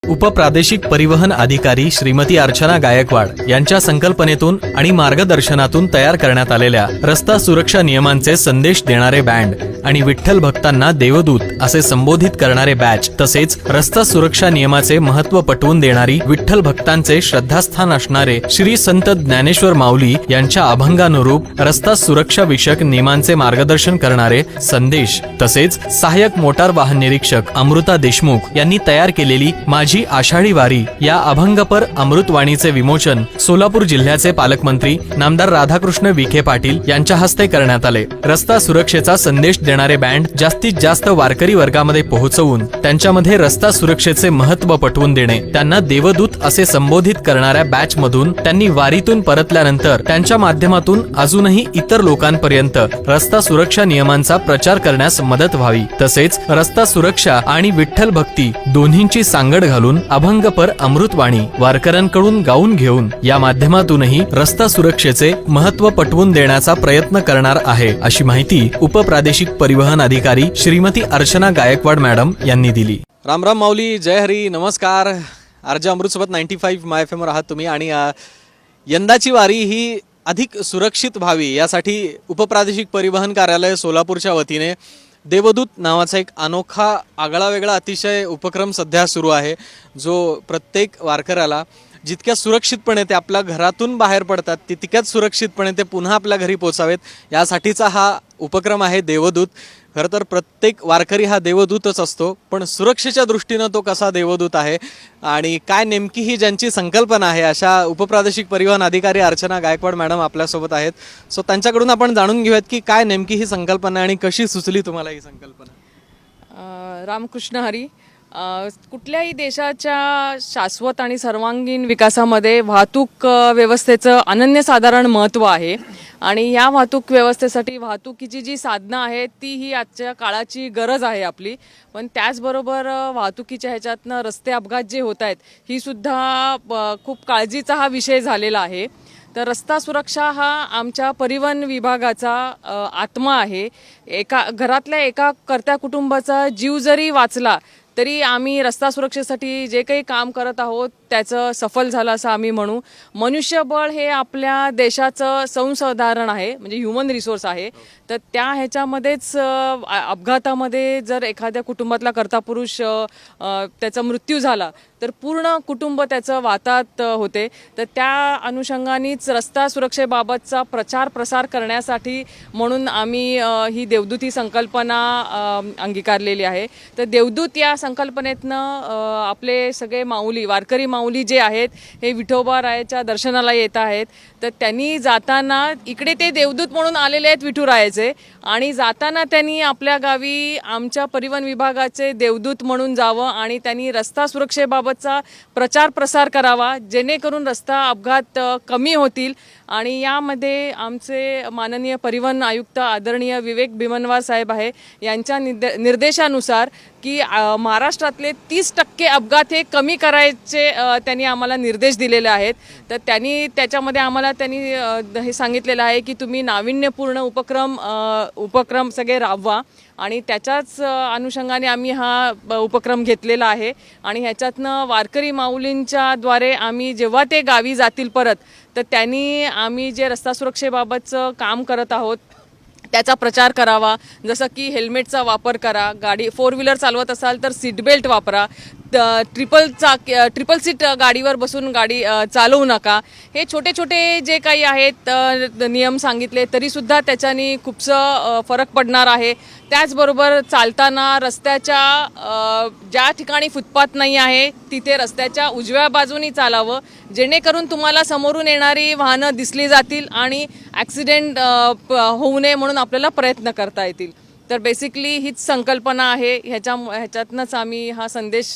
उपप्रादेशिक परिवहन अधिकारी श्रीमती अर्चना गायकवाड यांच्या संकल्पनेतून आणि मार्गदर्शनातून तयार करण्यात आलेल्या रस्ता सुरक्षा नियमांचे संदेश देणारे बँड आणि विठ्ठल भक्तांना देवदूत असे संबोधित करणारे बॅच तसेच रस्ता सुरक्षा नियमाचे महत्त्व पटवून देणारी विठ्ठल भक्तांचे श्रद्धास्थान असणारे श्री संत ज्ञानेश्वर माऊली यांच्या अभंगानुरूप रस्ता सुरक्षा विषयक नियमांचे मार्गदर्शन करणारे संदेश तसेच सहाय्यक मोटार वाहन निरीक्षक अमृता देशमुख यांनी तयार केलेली माझी आषाढी वारी या अभंगपर अमृतवाणीचे विमोचन सोलापूर जिल्ह्याचे पालकमंत्री नामदार राधाकृष्ण विखे पाटील यांच्या हस्ते करण्यात आले। रस्ता सुरक्षेचा संदेश देणारे बँड जास्तीत जास्त वारकरी वर्गामध्ये पोहोचवून त्यांच्यामध्ये रस्ता सुरक्षेचे महत्त्व पटवून देणे, त्यांना देवदूत असे संबोधित करणाऱ्या बॅच मधून त्यांनी वारीतून परतल्यानंतर त्यांच्या माध्यमातून अजूनही इतर लोकांपर्यंत रस्ता सुरक्षा नियमांचा प्रचार करण्यास मदत व्हावी। तसेच रस्ता सुरक्षा आणि विठ्ठल भक्ती दोन्हींची सांगड घालून अभंगपर अमृतवाणी वारकऱ्यांकडून गाऊन घेऊन या माध्यमातूनही रस्ता सुरक्षेचे महत्त्व पटवून देण्याचा प्रयत्न करणार आहे, अशी माहिती उपप्रादेशिक परिवहन अधिकारी श्रीमती अर्चना गायकवाड मॅडम यांनी दिली। राम राम माऊली, जय हरी, नमस्कार। आरजे अमृतसोबत 95 माय एफएम वर आहात तुम्ही आणि यंदाची वारी ही अधिक सुरक्षित व्हावी यासाठी उपप्रादेशिक परिवहन कार्यालय सोलापूरच्या वतीने देवदूत नावाचा एक अनोखा आगळा वेगळा अतिशय उपक्रम सध्या सुरू आहे, जो प्रत्येक वारकऱ्याला जितक्या सुरक्षितपणे ते आपल्या घरातून बाहेर पडतात तितक्याच सुरक्षितपणे ते पुन्हा आपल्या घरी पोचावेत यासाठीचा हा उपक्रम आहे देवदूत। खरं तर प्रत्येक वारकरी हा देवदूतच असतो, पण सुरक्षेच्या दृष्टीनं तो कसा देवदूत आहे आणि काय नेमकी ही ज्यांची संकल्पना आहे अशा उपप्रादेशिक परिवहन अधिकारी अर्चना गायकवाड मॅडम आपल्यासोबत आहेत। सो त्यांच्याकडून आपण जाणून घेऊयात की काय नेमकी ही संकल्पना आणि कशी सुचली तुम्हाला ही संकल्पना। रामकृष्ण हरी। कुठल्याही देशाच्या शाश्वत आणि सर्वांगीण विकासामध्ये वाहतूक व्यवस्थेचं अनन्यसाधारण महत्त्व आहे आणि या वाहतूक व्यवस्थेसाठी वाहतुकीची जी साधनं आहेत ती ही आजच्या काळाची गरज आहे आपली। पण त्याचबरोबर वाहतुकीच्या ह्याच्यातनं रस्ते अपघात जे होत आहेत ही सुद्धा खूप काळजीचा हा विषय झालेला आहे। तर रस्ता सुरक्षा हा आमच्या परिवहन विभागाचा आत्मा आहे। घरातल्या एका कर्त्या कुटुंबाचा जीव जरी वाचला तरी आम्ही रस्ता सुरक्षेसाठी जे काही काम करत आहोत त्याचं सफल झालं असं आम्ही म्हणू। मनुष्यबळ हे आपल्या देशाचं संसाधन आहे, म्हणजे ह्युमन रिसोर्स आहे। तर त्या ह्याच्यामध्येच अपघातामध्ये जर एखाद्या कुटुंबातला कर्ता पुरुष त्याचा मृत्यू झाला तर पूर्ण कुटुंब त्याचं वातात होते। तर त्या अनुषंगानेच रस्ता सुरक्षेबाबतचा प्रचार प्रसार करण्यासाठी म्हणून आम्ही ही देवदूत ही संकल्पना अंगीकारलेली आहे। तर देवदूत या संकल्पनेतनं आपले सगळे माऊली वारकरी माऊली जे आहेत हे विठोबारायाच्या दर्शनाला येत आहेत। तर त्यांनी जाताना इकडे ते देवदूत म्हणून आलेले आहेत विठुरायाचे आणि जाताना त्यांनी आपल्या गावी आमच्या परिवहन विभागाचे देवदूत म्हणून जावं आणि त्यांनी रस्ता सुरक्षेबाबतचा प्रचार प्रसार करावा जेणेकरून रस्ता अपघात कमी होतील। आणि यामध्ये आमचे माननीय परिवहन आयुक्त आदरणीय विवेक भीमनवार साहेब आहे यांच्या निर्देशानुसार की महाराष्ट्रातले 30% अपघात हे कमी करायचे त्यांनी आम्हाला निर्देश दिलेले आहेत। तर त्यांनी त्याच्यामध्ये आम्हाला त्यांनी हे सांगितलेलं आहे की तुम्ही नाविन्यपूर्ण उपक्रम सगळे राबवा आणि त्याच्याच अनुषंगाने आम्ही हा उपक्रम घेतलेला आहे। आणि ह्याच्यातनं वारकरी माऊलींच्या द्वारे आम्ही जेव्हा ते गावी जातील परत तर त्यांनी आम्ही जे रस्ता सुरक्षेबाबतचं काम करत आहोत त्याचा प्रचार करावा। जसं की हेल्मेटचा वापर करा, गाडी 4 व्हीलर चालवत असाल तर सीट बेल्ट वापरा, ट्रिपल सीट गाडीवर बसून गाडी चालवू नका। हे छोटे छोटे जे काही आहेत नियम सांगितले तरीसुद्धा त्याच्यानी खूपसं फरक पडणार आहे। त्याचबरोबर चालताना रस्त्याच्या ज्या ठिकाणी फुटपाथ नाही आहे तिथे रस्त्याच्या उजव्या बाजूनी चालावं जेणेकरून तुम्हाला समोरून येणारी वाहनं दिसली जातील आणि ॲक्सिडेंट होऊ नये म्हणून आपल्याला प्रयत्न करता येतील। तर बेसिकली हीच संकल्पना आहे। ह्याच्यातनंच आम्ही हा संदेश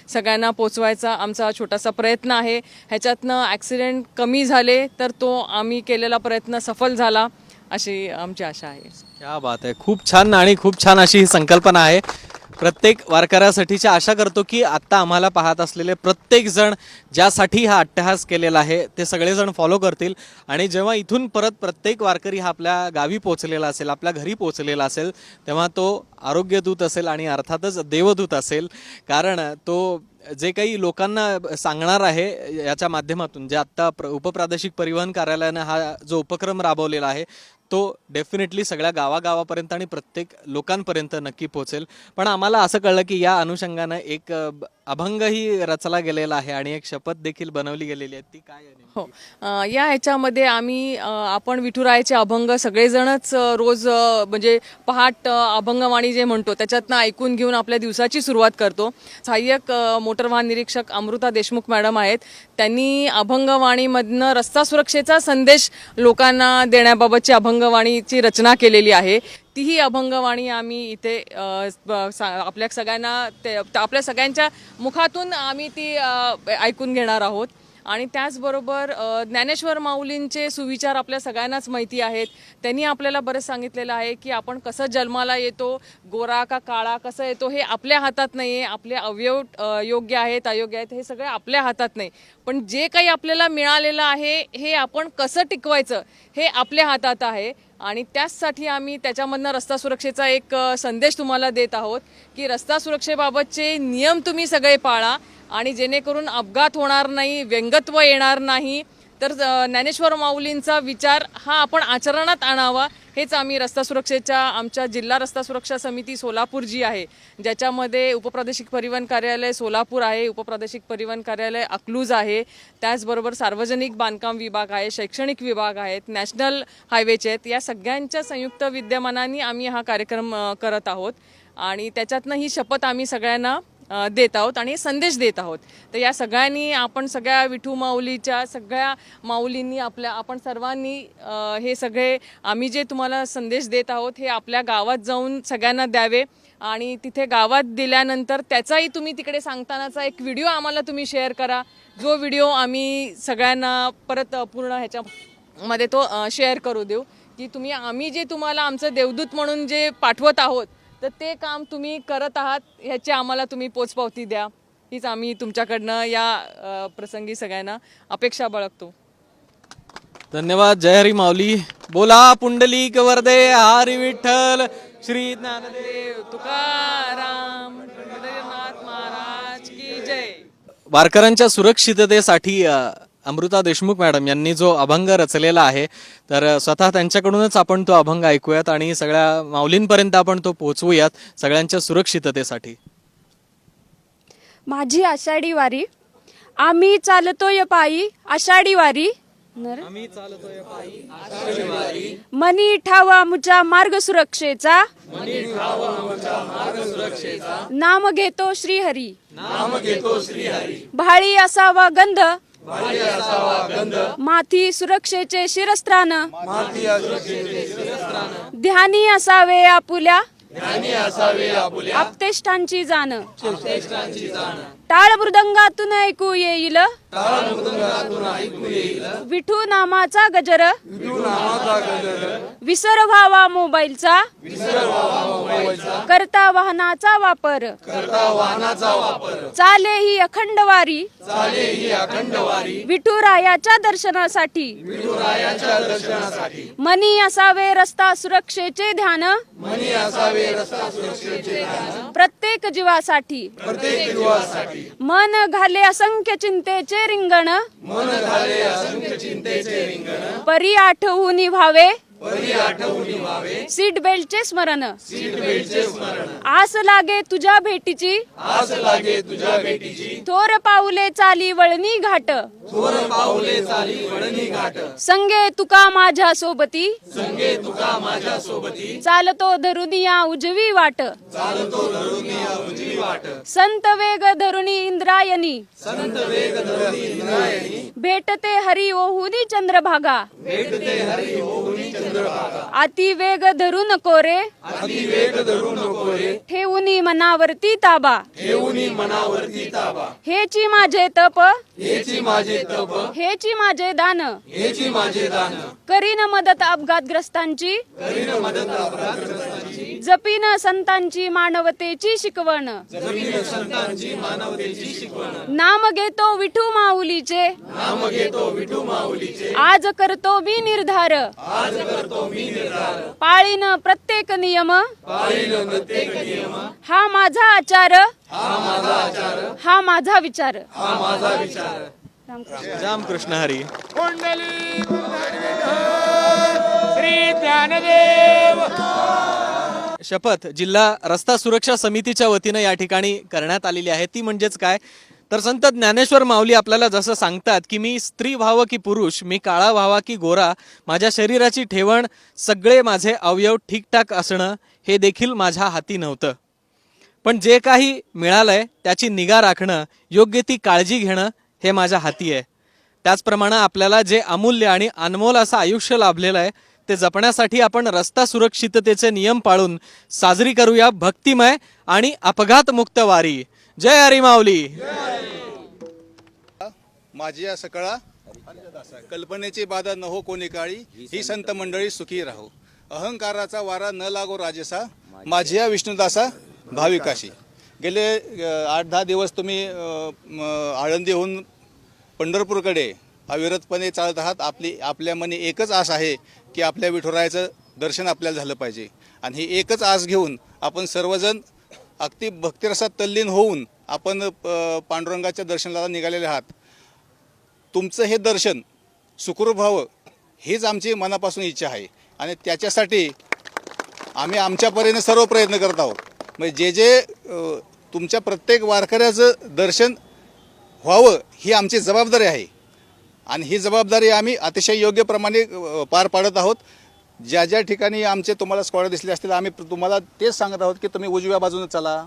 सगळ्यांना पोचवायचा आमचा छोटासा प्रयत्न आहे। ह्याच्यातनं ॲक्सिडेंट कमी झाले तर तो आम्ही केलेला प्रयत्न सफल झाला अशी आमची आशा आहे। क्या बात आहे, खूप छान आणि खूप छान अशी ही संकल्पना आहे। प्रत्येक वारकऱ्यासाठीची आशा करतो की आत्ता आम्हाला पाहत असलेले प्रत्येक जण ज्यासाठी हा अट्टहास केलेला आहे ते सगळेजण फॉलो करतील आणि जेव्हा इथून परत प्रत्येक वारकरी हा आपल्या गावी पोहोचलेला असेल, आपल्या घरी पोहोचलेला असेल, तेव्हा तो आरोग्यदूत असेल आणि अर्थातच देवदूत असेल. कारण तो जे काही लोकांना सांगणार आहे याच्या माध्यमातून, जे आत्ता उपप्रादेशिक परिवहन कार्यालयानं हा जो उपक्रम राबवलेला आहे तो डेफिनेटली सगळ्या गावागावापर्यंत आणि प्रत्येक लोकांपर्यंत नक्की पोहोचेल. पण आम्हाला असं कळलं की या अनुषंगानं एक अभंगही रचला गेलेला आहे आणि एक शपथ देखील बनवली गेलेली आहे. ती काय आहे? हो, या ह्याच्यामध्ये आम्ही आपण विठुरायाचे अभंग सगळेजणच रोज म्हणजे पहाट अभंगवाणी जे म्हणतो त्याच्यातनं ऐकून घेऊन आपल्या दिवसाची सुरुवात करतो. सहाय्यक मोटर वाहन निरीक्षक अमृता देशमुख मॅडम आहेत. त्यांनी अभंगवाणीमधनं रस्ता सुरक्षेचा संदेश लोकांना देण्याबाबतची अभंगवाणीची रचना केलेली आहे. तीही अभंगवाणी आम्ही इथे आपल्या सगळ्यांच्या मुखातून आम्ही ती ऐकून घेणार आहोत. आणि त्याचबरोबर ज्ञानेश्वर माऊलींचे सुविचार आपल्या सगळ्यांनाच माहिती आहेत. त्यांनी आपल्याला बरंच सांगितलेलं आहे की आपण कसं जन्माला येतो, गोरा का काळा कसं येतो हे आपल्या हातात नाही आहे. आपले अवयव योग्य आहेत अयोग्य आहेत हे सगळं आपल्या हातात नाही, पण जे काही आपल्याला मिळालेलं आहे हे आपण कसं टिकवायचं हे आपल्या हातात आहे. आणि त्याचसाठी आम्ही त्याच्यामधनं रस्ता सुरक्षेचा एक संदेश तुम्हाला देत आहोत की रस्ता सुरक्षेबाबतचे नियम तुम्ही सगळे पाळा आणि जेणेकरून अपघात होणार नाही, व्यंगत्व येणार नाही. तर ज्ञानेश्वर माऊलींचा विचार हा आपण आचरणात आणावा हेच आम्ही रस्ता सुरक्षेच्या आमच्या जिल्हा रस्ता सुरक्षा समिती सोलापूर जी आहे, ज्याच्यामध्ये उपप्रादेशिक परिवहन कार्यालय सोलापूर आहे, उपप्रादेशिक परिवहन कार्यालय अकलूज आहे, त्याचबरोबर सार्वजनिक बांधकाम विभाग आहे, शैक्षणिक विभाग आहेत, नॅशनल हायवेचे आहेत, या सगळ्यांच्या संयुक्त विद्यमानाने आम्ही हा कार्यक्रम करत आहोत. आणि त्याच्यातनं ही शपथ आम्ही सगळ्यांना देत आहोत आणि संदेश देत आहोत. तर या सगळ्यांनी आपण सगळ्या विठू माऊलीच्या सगळ्या माऊलींनी आपण सर्वांनी हे सगळे आम्ही जे तुम्हाला संदेश देत आहोत हे आपल्या गावात जाऊन सगळ्यांना द्यावे आणि तिथे गावात दिल्यानंतर त्याचाही तुम्ही तिकडे सांगतानाचा एक व्हिडिओ आम्हाला तुम्ही शेअर करा, जो व्हिडिओ आम्ही सगळ्यांना परत पूर्ण ह्याच्यामध्ये तो शेअर करू देऊ की आम्ही जे तुम्हाला आमचं देवदूत म्हणून जे पाठवत आहोत तर ते काम तुम्ही करत आहात ह्याची आम्हाला तुम्ही पोचपावती द्या. हीच आम्ही तुमच्याकडनं या प्रसंगी सगळ्यांना अपेक्षा बाळगतो. धन्यवाद. जय हरी माऊली. बोला पुंडलिक वरदे हरी विठ्ठल श्री ज्ञानदेव तुकाराम पंढरीनाथ महाराज की जय. वारकऱ्यांच्या सुरक्षिततेसाठी अमृता देशमुख मॅडम यांनी जो अभंग रचलेला आहे तर स्वतः त्यांच्याकडूनच आपण तो अभंग ऐकूयात आणि सगळ्या माऊलींपर्यंत आपण तो पोहोचवूयात सगळ्यांच्या सुरक्षिततेसाठी. माझी आषाढी वारी, आम्ही चालतोय पायी आषाढी वारी, मनी ठावा मुचा मार्ग सुरक्षेचा, नाम घेतो श्रीहरी, भाळी असावा गंध, माथी सुरक्षेचे शिरस्त्रान, ध्यानी असावे आपुल्या आपतेष्टांची जाण, टाळ मृदंगातून ऐकू येईल विठू नामाचा गजर, विसर व्हावा मोबाईलचा, करता वाहनाचा वापर, चाले ही अखंड वारी विठुरायाच्या दर्शनासाठी, मनी असावे रस्ता सुरक्षेचे ध्यान, प्रत्येक जीवासाठी, मन घाले असंख्य चिंतेचे रिंगण, परी आठवून व्हावे सीट बेल्टचे स्मरण, आस लागे तुझ्या भेटीची, थोर पाऊले चाली वळणी घाट, संगे तुका माझ्या सोबती, चालतो धरुनिया उजवी वाट, संत वेग धरुणी इंद्रायणी, भेटते हरी ओहुनी चंद्रभागा, अति वेग धरू नको रे, ठेवूनी मनावरती ताबा, हेची माझे तप, हेची माझे दान, करीन मदत अपघातग्रस्तांची, जपीन संतांची मानवतेची शिकवण नाम घेतो विठू माऊलीचे आज करतो मी निर्धार पाळीन प्रत्येक नियम हा माझा आचार हा माझा विचार रामकृष्ण हरी. श्री ज्ञानदेव. शपथ जिल्हा रस्ता सुरक्षा समितीच्या वतीनं या ठिकाणी करण्यात आलेली आहे. ती म्हणजेच काय तर संत ज्ञानेश्वर माऊली आपल्याला जसं सांगतात की मी स्त्री व्हावं की पुरुष, मी काळा व्हावा की गोरा, माझ्या शरीराची ठेवण, सगळे माझे अवयव ठीकठाक असणं हे देखील माझ्या हाती नव्हतं. पण जे काही मिळालंय त्याची निगा राखणं, योग्य ती काळजी घेणं हे माझ्या हाती आहे. त्याचप्रमाणे आपल्याला जे अमूल्य आणि अनमोल असं आयुष्य लाभलेलं आहे ते जपण्यासाठी आपण रस्ता सुरक्षिततेचे नियम पाळून साजरी करूया भक्तिमय आणि अपघातमुक्त वारी. जय हरी माऊली. माझी या सकळा कल्पनेची बाधा न हो कोणी काळी, ही संत मंडळी सुखी राहो. अहंकाराचा वारा न लागो राजसा, माझी या विष्णुदासा भाविकाशी. गेले 8-10 दिवस तुम्ही आळंदीहून पंढरपूरकडे अविरतपणे चालत आहात. आपल्या मनी एकच आस आहे की आपल्या विठुरायाचं दर्शन आपल्याला झालं पाहिजे. आणि ही एकच आस घेऊन आपण सर्वजण अगदी भक्तिरसात तल्लीन होऊन आपण पांडुरंगाच्या दर्शनाला निघालेले आहात. तुमचं हे दर्शन सुखरूप व्हावं हीच आमची मनापासून इच्छा आहे आणि त्याच्यासाठी आम्ही आमच्या परीने सर्व प्रयत्न करत आहोत. म्हणजे जे तुमच्या प्रत्येक वारकऱ्याचं दर्शन व्हावं ही आमची जबाबदारी आहे आणि ही जबाबदारी आम्ही अतिशय योग्य प्रमाणे पार पाडत आहोत. ज्या ज्या ठिकाणी आमचे तुम्हाला स्क्वॉड दिसले असतील आम्ही तुम्हाला तेच सांगत आहोत की तुम्ही उजव्या बाजूने चला,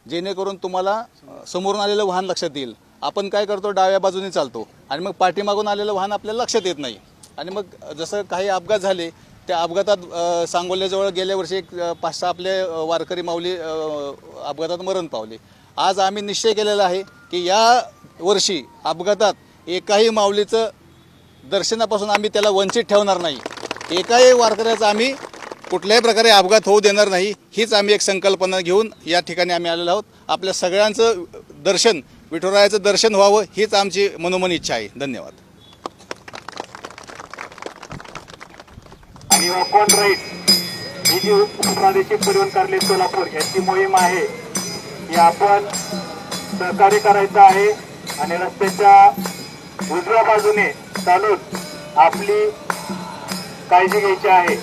जेणेकरून तुम्हाला समोरून आलेलं वाहन लक्षात येईल. आपण काय करतो, डाव्या बाजूने चालतो आणि मग पाठीमागून आलेलं वाहन आपल्याला लक्षात येत नाही आणि मग जसं काही अपघात झाले त्या अपघातात सांगोल्याजवळ गेल्या वर्षी एक 5-6 आपले वारकरी माऊली अपघातात मरण पावले. आज आम्ही निश्चय केलेला आहे की या वर्षी अपघातात एकाही माऊलीचं दर्शनापासून आम्ही त्याला वंचित ठेवणार नाही. एकाही वारकऱ्याचा आम्ही कुठल्याही प्रकारे अपघात होऊ देणार नाही. हीच आम्ही एक संकल्पना घेऊन या ठिकाणी आम्ही आलेलो आहोत. आपल्या सगळ्यांचं दर्शन, विठुरायाचं दर्शन व्हावं हीच आमची मनोमन इच्छा आहे. धन्यवाद. आणि वॉक ऑन राईट ही जी उपप्रादेशिक परिवहन कार्यालय सोलापूर यांची मोहीम आहे ही आपण सहकार्य करायचं आहे आणि रस्त्याच्या उजव्या बाजूने चालून आपली काळजी घ्यायची आहे.